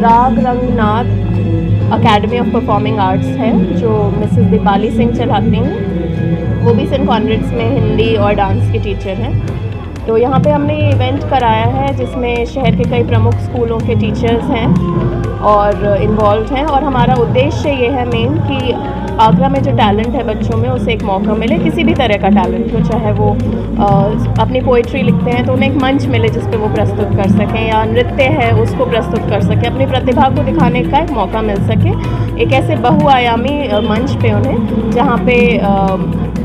राग Ranganath academy of performing arts है जो मिसेस दीपाली सिंह चलाती हैं। वो भी सेंट कॉन्वेंट्स में हिंदी और डांस की टीचर हैं। तो यहाँ पे हमने ये इवेंट कराया है जिसमें शहर के कई प्रमुख स्कूलों के टीचर्स हैं और इन्वॉल्व हैं, और हमारा उद्देश्य ये है मेन कि आगरा में जो टैलेंट है बच्चों में उसे एक मौका मिले, किसी भी तरह का टैलेंट हो, चाहे वो अपनी पोइट्री लिखते हैं तो उन्हें एक मंच मिले जिस पे वो प्रस्तुत कर सकें, या नृत्य है उसको प्रस्तुत कर सकें, अपनी प्रतिभा को दिखाने का एक मौका मिल सके, एक ऐसे बहुआयामी मंच पे उन्हें, जहाँ पे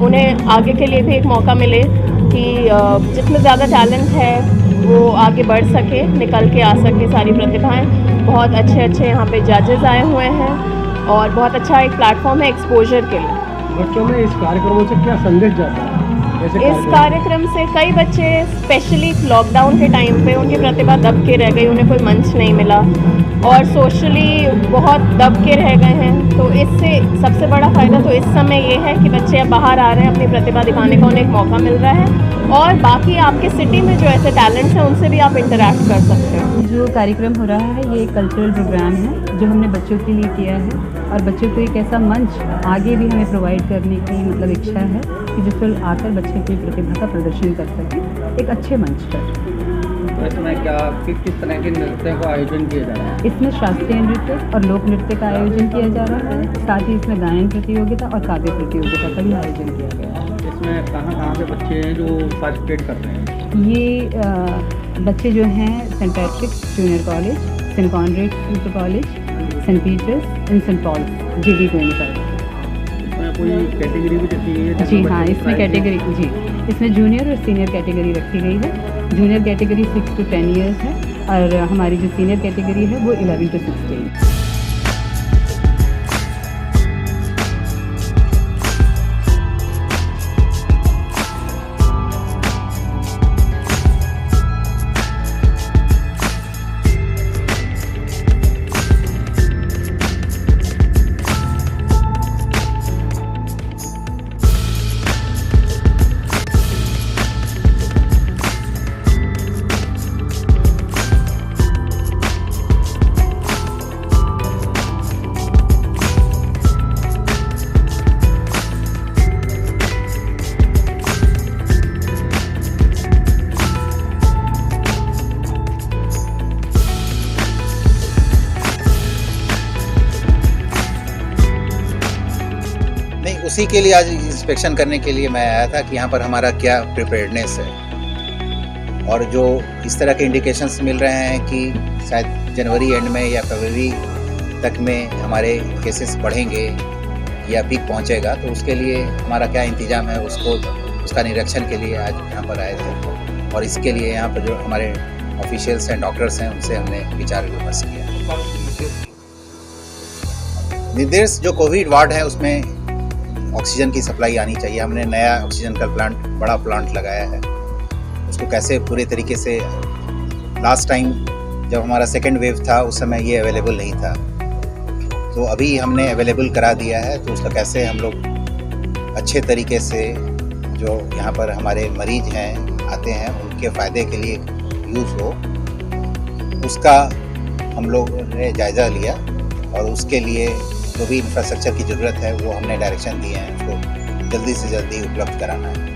उन्हें आगे के लिए भी एक मौका मिले कि जिसमें ज़्यादा टैलेंट है वो आगे बढ़ सके, निकल के आ सके सारी प्रतिभाएं। बहुत अच्छे अच्छे यहाँ पे जजेस आए हुए हैं और बहुत अच्छा एक प्लेटफॉर्म है एक्सपोजर के लिए। बच्चों में इस कार्यक्रमों से क्या संदेश जाता है? इस कार्यक्रम से कई बच्चे स्पेशली लॉकडाउन के टाइम पे उनकी प्रतिभा दब के रह गई, उन्हें कोई मंच नहीं मिला और सोशली बहुत दब के रह गए हैं। तो इससे सबसे बड़ा फ़ायदा तो इस समय ये है कि बच्चे अब बाहर आ रहे हैं, अपनी प्रतिभा दिखाने का उन्हें एक मौका मिल रहा है, और बाकी आपके सिटी में जो ऐसे टैलेंट्स हैं उनसे भी आप इंटरेक्ट कर सकते हो। जो कार्यक्रम हो रहा है ये एक कल्चरल प्रोग्राम है जो हमने बच्चों के लिए किया है, और बच्चों को एक ऐसा मंच आगे भी हमें प्रोवाइड करने की इच्छा है कि जिस पर आकर बच्चे अपनी प्रतिभा का प्रदर्शन कर सकें एक अच्छे मंच पर। तो इसमें क्या किस तरह के नृत्य का आयोजन किया जा रहा है? इसमें शास्त्रीय नृत्य और लोक नृत्य का आयोजन किया जा रहा है, साथ ही इसमें गायन प्रतियोगिता और काव्य प्रतियोगिता का भी आयोजन किया गया है। इसमें कहाँ के बच्चे हैं जो पार्टिसिपेट कर रहे हैं? ये बच्चे जो हैं saint Patrick's junior college, saint convents super college, saint Peter's and saint Paul's GD 25। इसमें कोई कैटेगरी भी रखी गई है? जी हाँ, इसमें कैटेगरी इसमें जूनियर और सीनियर कैटेगरी रखी गई है। जूनियर कैटेगरी 6 to 10 ईयर्स है और हमारी जो सीनियर कैटेगरी है वो 11 to 16। उसी के लिए आज इंस्पेक्शन करने के लिए मैं आया था कि यहाँ पर हमारा क्या प्रिपेयर्डनेस है, और जो इस तरह के इंडिकेशंस मिल रहे हैं कि शायद जनवरी एंड में या फरवरी तक में हमारे केसेस बढ़ेंगे या पीक पहुँचेगा, तो उसके लिए हमारा क्या इंतज़ाम है उसका निरीक्षण के लिए आज यहाँ पर आए थे। और इसके लिए यहाँ पर जो हमारे ऑफिशियल्स हैं, डॉक्टर्स हैं, उनसे हमने विचार विमर्श किया। निर्देश जो कोविड वार्ड है उसमें ऑक्सीजन की सप्लाई आनी चाहिए। हमने नया ऑक्सीजन का बड़ा प्लांट लगाया है, उसको कैसे पूरे तरीके से, लास्ट टाइम जब हमारा सेकेंड वेव था उस समय ये अवेलेबल नहीं था, तो अभी हमने अवेलेबल करा दिया है। तो उसका कैसे हम लोग अच्छे तरीके से जो यहाँ पर हमारे मरीज हैं आते हैं उनके फ़ायदे के लिए यूज़ हो, उसका हम लोग ने जायज़ा लिया, और उसके लिए जो भी इंफ्रास्ट्रक्चर की ज़रूरत है वो हमने डायरेक्शन दिए हैं, उसको जल्दी से जल्दी उपलब्ध कराना है।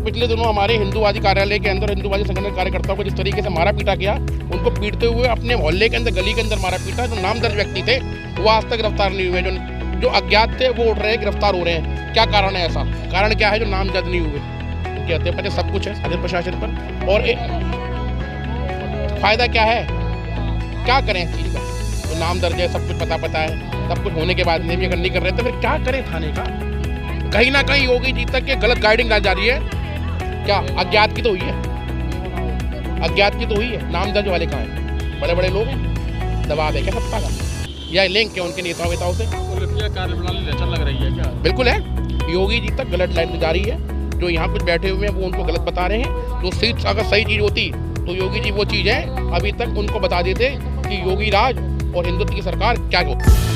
पिछले दिनों हमारे हिंदूवादी कार्यालय के अंदर हिंदूवादी संगठन कार्यकर्ताओं को जिस तरीके से मारा पीटा किया, उनको पीटते हुए अपने मोहल्ले के अंदर गली के अंदर मारा पीटा, जो नामदर्ज व्यक्ति थे वो आज तक गिरफ्तार नहीं हुए, जो अज्ञात थे वो उठ रहे हैं, गिरफ्तार हो रहे हैं। क्या कारण है? ऐसा कारण क्या है जो नामजद नहीं हुए? इनके अध्यक्ष पर सब कुछ है शासन प्रशासन पर। और फायदा क्या है, क्या करें इस चीज़ का? तो नाम दर्ज है, सब कुछ पता है, सब कुछ होने के बाद में भी अगर नहीं कर रहे तो फिर क्या करें थाने का? कहीं ना कहीं योगी जी तक के गलत गाइडिंग ला जा रही है। क्या अज्ञात की तो हुई है, अज्ञात की तो हुई है, नाम दर्ज वाले कहाँ हैं? बड़े बड़े लोग हैं, दबाव है क्या सत्ता का, या लिंक है उनके नेताओं वेताओं से? कार्यप्रणाली लचर लग रही है क्या? बिल्कुल है, योगी जी तक गलत लाइन जा रही है। जो यहाँ कुछ बैठे हुए हैं वो उनको गलत बता रहे हैं। तो सीट अगर सही चीज़ होती तो योगी जी वो चीज़ है अभी तक उनको बता देते कि योगी राज और हिंदुत्व की सरकार क्या होती है।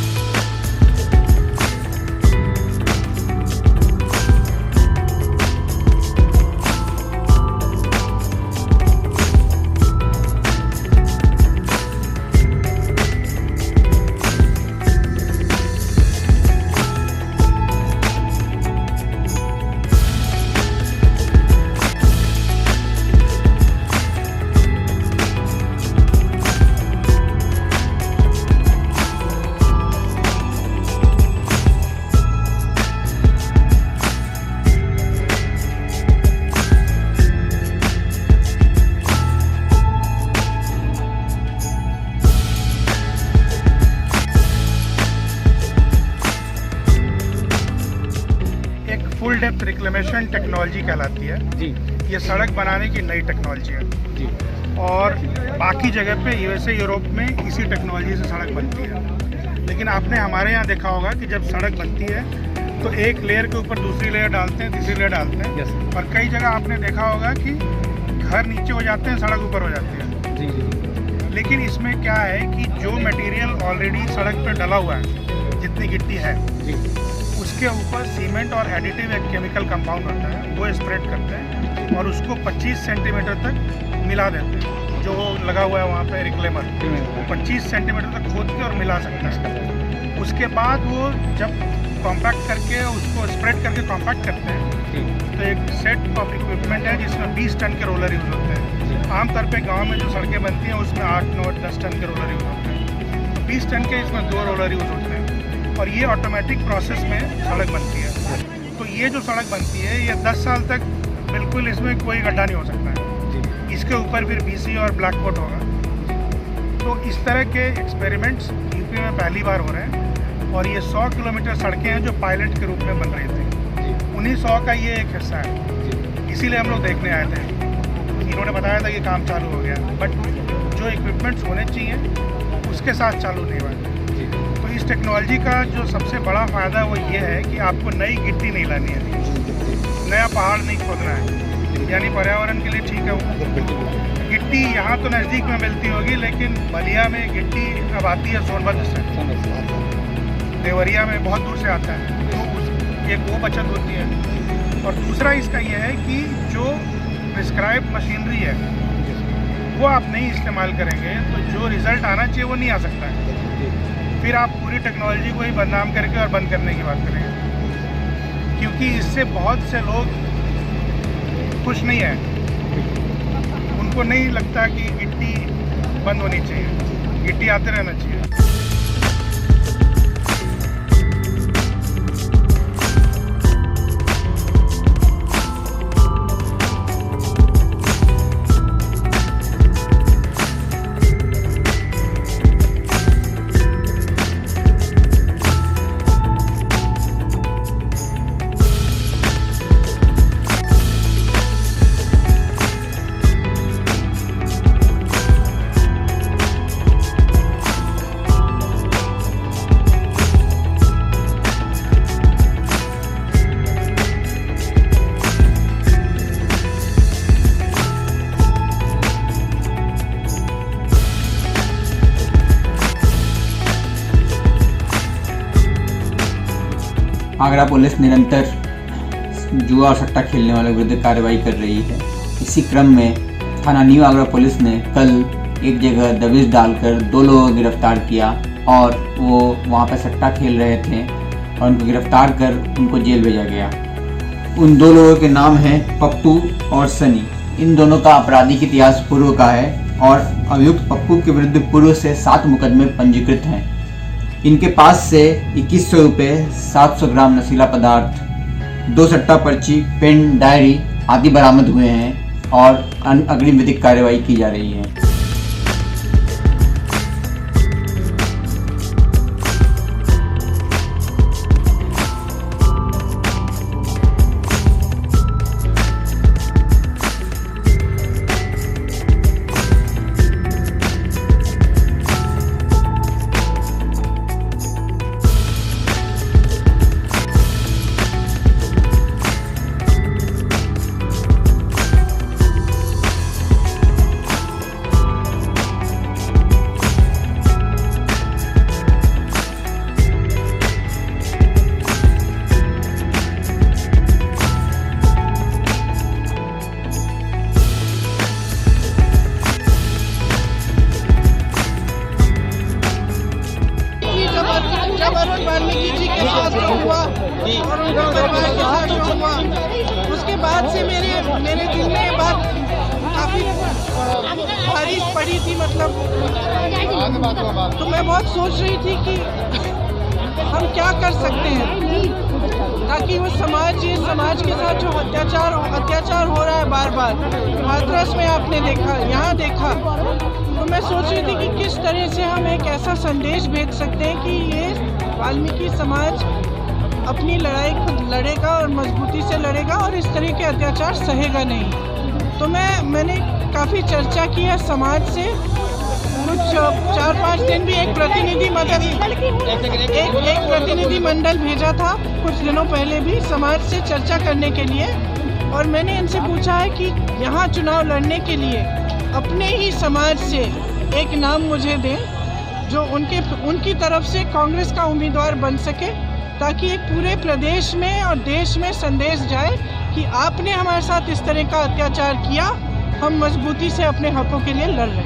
फुल डेप्थ रिक्लेमेशन टेक्नोलॉजी कहलाती है जी। ये सड़क बनाने की नई टेक्नोलॉजी है जी। और बाकी जगह पे यूएसए यूरोप में इसी टेक्नोलॉजी से सड़क बनती है। लेकिन आपने हमारे यहाँ देखा होगा कि जब सड़क बनती है तो एक लेयर के ऊपर दूसरी लेयर डालते हैं, तीसरी लेयर डालते हैं। और कई जगह आपने देखा होगा कि घर नीचे हो जाते हैं, सड़क ऊपर हो जाती है जी। लेकिन इसमें क्या है कि जो मटेरियल ऑलरेडी सड़क पर डला हुआ है, जितनी गिट्टी है जी, उसके ऊपर सीमेंट और एडिटिव एक केमिकल कंपाउंड होता है, वो स्प्रेड करते हैं और उसको 25 सेंटीमीटर तक मिला देते हैं। जो लगा हुआ है वहाँ पे रिक्लेमर, वो 25 सेंटीमीटर तक खोद के और मिला सकते हैं। उसके बाद वो जब कॉम्पैक्ट करके उसको स्प्रेड करके कॉम्पैक्ट करते हैं तो एक सेट ऑफ इक्विपमेंट है जिसमें 20 टन के रोलर यूज़ होते हैं। आमतौर पर गाँव में जो सड़कें बनती हैं उसमें 8, 9, 10 टन के रोलर यूज़ होते हैं। तो 20 टन के इसमें 2 रोलर यूज़ होते हैं और ये ऑटोमेटिक प्रोसेस में सड़क बनती है। तो ये जो सड़क बनती है ये 10 साल तक बिल्कुल इसमें कोई गड्ढा नहीं हो सकता है। इसके ऊपर फिर BC और ब्लैक कोट होगा। तो इस तरह के एक्सपेरिमेंट्स यूपी में पहली बार हो रहे हैं और ये 100 किलोमीटर सड़कें हैं जो पायलट के रूप में बन रही थी। उन्हीं 100 का ये एक हिस्सा है, इसीलिए हम लोग देखने आए थे। इन्होंने बताया था कि काम चालू हो गया, बट जो इक्विपमेंट्स होने चाहिए उसके साथ चालू नहीं हुआ। तो इस टेक्नोलॉजी का जो सबसे बड़ा फ़ायदा वो ये है कि आपको नई गिट्टी नहीं लानी है, नया पहाड़ नहीं खोदना है। यानी पर्यावरण के लिए ठीक है वो गिट्टी यहाँ तो नज़दीक में मिलती होगी, लेकिन बलिया में गिट्टी अब आती है सोनभद्र से, देवरिया में बहुत दूर से आता है। तो एक वो बचत होती है। और दूसरा इसका ये है कि जो प्रिस्क्राइब मशीनरी है वो आप नहीं इस्तेमाल करेंगे तो जो रिज़ल्ट आना चाहिए वो नहीं आ सकता है। फिर आप पूरी टेक्नोलॉजी को ही बदनाम करके और बंद करने की बात करेंगे, क्योंकि इससे बहुत से लोग खुश नहीं हैं। उनको नहीं लगता कि गिट्टी बंद होनी चाहिए, गिट्टी आते रहना चाहिए। आगरा पुलिस निरंतर जुआ और सट्टा खेलने वालों के विरुद्ध कार्रवाई कर रही है। इसी क्रम में थाना न्यू आगरा पुलिस ने कल एक जगह दबिश डालकर 2 लोगों को गिरफ्तार किया और वो वहाँ पर सट्टा खेल रहे थे और उनको गिरफ्तार कर उनको जेल भेजा गया। उन 2 लोगों के नाम हैं पप्पू और सनी। इन दोनों का आपराधिक इतिहास पूर्व का है और अभियुक्त पप्पू के विरुद्ध पूर्व से 7 मुकदमे पंजीकृत हैं। इनके पास से 2100 रुपये, 700 ग्राम नशीला पदार्थ, 2 सट्टा पर्ची, पेन, डायरी आदि बरामद हुए हैं और अग्रिम विधिक कार्रवाई की जा रही है। जब अरुण वाल्मीकि जी के साथ जो हुआ और उनके परिवार के साथ जो हुआ, उसके बाद से मेरे दिल में ये बात काफ़ी भारी पड़ी थी। मतलब तो मैं बहुत सोच रही थी कि हम क्या कर सकते हैं ताकि वो समाज के साथ जो अत्याचार हो रहा है बार बार, हाथरस में आपने देखा, यहाँ देखा, तो मैं सोच रही थी कि किस तरह से हम एक ऐसा संदेश भेज सकते हैं कि ये वाल्मीकि समाज अपनी लड़ाई खुद लड़ेगा और मजबूती से लड़ेगा और इस तरह के अत्याचार सहेगा नहीं। तो मैंने काफ़ी चर्चा की है समाज से, कुछ 4-5 दिन भी एक प्रतिनिधि मंडल भेजा था कुछ दिनों पहले भी समाज से चर्चा करने के लिए, और मैंने इनसे पूछा है कि यहाँ चुनाव लड़ने के लिए अपने ही समाज से एक नाम मुझे दें जो उनकी तरफ से कांग्रेस का उम्मीदवार बन सके, ताकि एक पूरे प्रदेश में और देश में संदेश जाए कि आपने हमारे साथ इस तरह का अत्याचार किया, हम मजबूती से अपने हकों के लिए लड़ रहे हैं।